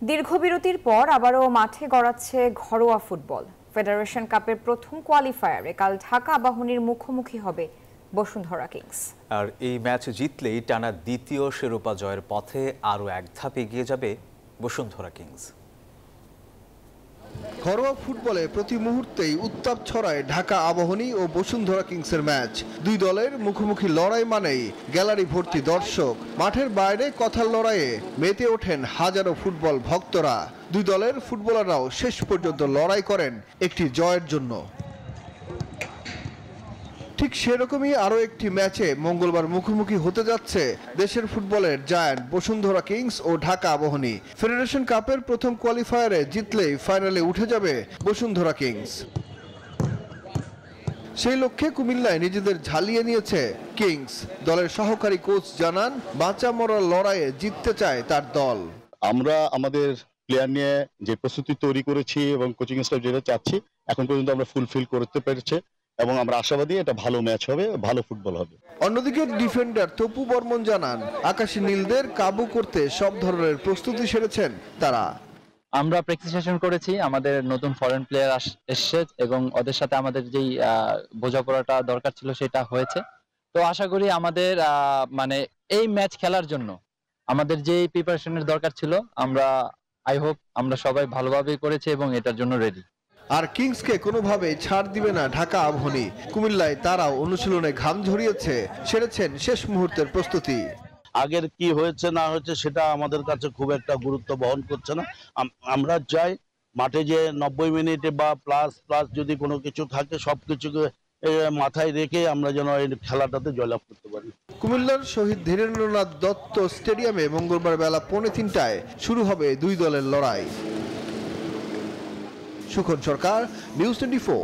দীর্ঘ বিরতির পর আবারও মাঠে গড়াচ্ছে ঘরোয়া ফুটবল। ফেডারেশন কাপের প্রথম কোয়ালিফায়ারে কাল ঢাকা আবাহনীর মুখোমুখি হবে বসুন্ধরা কিংস। আর এই ম্যাচ জিতলেই টানা দ্বিতীয় শিরোপা জয়ের পথে আরও এক ধাপ এগিয়ে যাবে বসুন্ধরা কিংস। ঘরোয়া ফুটবলে প্রতি মুহূর্তেই উত্তাপ ছড়ায় ঢাকা আবাহনী ও বসুন্ধরা কিংসের ম্যাচ। দুই দলের মুখোমুখি লড়াই মানেই গ্যালারি ভর্তি দর্শক, মাঠের বাইরে কথার লড়াইয়ে মেতে ওঠেন হাজারো ফুটবল ভক্তরা। দুই দলের ফুটবলাররাও শেষ পর্যন্ত লড়াই করেন একটি জয়ের জন্য। ঠিক সেরকমই আরও একটি ম্যাচে মঙ্গলবার মুখোমুখি হতে যাচ্ছে দেশের ফুটবলের জায়ান্ট বসুন্ধরা কিংস ও ঢাকা আবাহনী। ফেডারেশন কাপের প্রথম কোয়ালিফায়ারে জিতলেই ফাইনালে উঠে যাবে বসুন্ধরা কিংস। সেই লক্ষ্যে কুমিল্লায় নিজেদের ঝালিয়ে নিয়েছে কিংস। দলের সহকারী কোচ জানান, বাঁচা মরার লড়াইয়ে জিততে চায় তার দল। আমরা আমাদের প্লেয়ার নিয়ে যে প্রস্তুতি তৈরি করেছি এবং কোচিং স্টাফ যেটা চাচ্ছি এখন পর্যন্ত আমরা ফুলফিল করতে পেরেছি এবং আমরা আশাবাদী এটা ভালো ম্যাচ হবে, ভালো ফুটবল হবে। অন্যদিকে ডিফেন্ডার তপু বর্মন জানান, আকাশী নীলদের কাবু করতে সব ধরনের প্রস্তুতি সেরেছেন তারা। আমরা প্র্যাকটিস সেশন করেছি, আমাদের নতুন ফরেন প্লেয়ার এসেছে এবং ওদের সাথে আমাদের যেই বোঝাপড়াটা দরকার ছিল সেটা হয়েছে। তো আশা করি আমাদের মানে এই ম্যাচ খেলার জন্য আমাদের যেই প্রিপারেশনের দরকার ছিল আই হোপ আমরা সবাই ভালোভাবেই করেছি এবং এটার জন্য রেডি। আর কিংসকে কোনোভাবেই ছাড় দিবে না ঢাকা আবাহনী। কুমিল্লায় তারাও অনুশীলনে ঘাম ঝরিয়েছে, সেরেছেন শেষ মুহূর্তের প্রস্তুতি। আগের কি হয়েছে না হয়েছে সেটা আমাদের কাছে খুব একটা গুরুত্ব বহন করছে না। আমরা চাই মাঠে যে 90 মিনিটে বা প্লাস যদি কোনো কিছু থাকে সবকিছুকে মাথায় রেখে আমরা যেন এই খেলাটাতে জয়লাভ করতে পারি। কুমিল্লার শহীদ ধীরেন্দ্রনাথ দত্ত স্টেডিয়ামে মঙ্গলবার বেলা 3:45 শুরু হবে দুই দলের লড়াই। সুখন সরকার, নিউজ 24।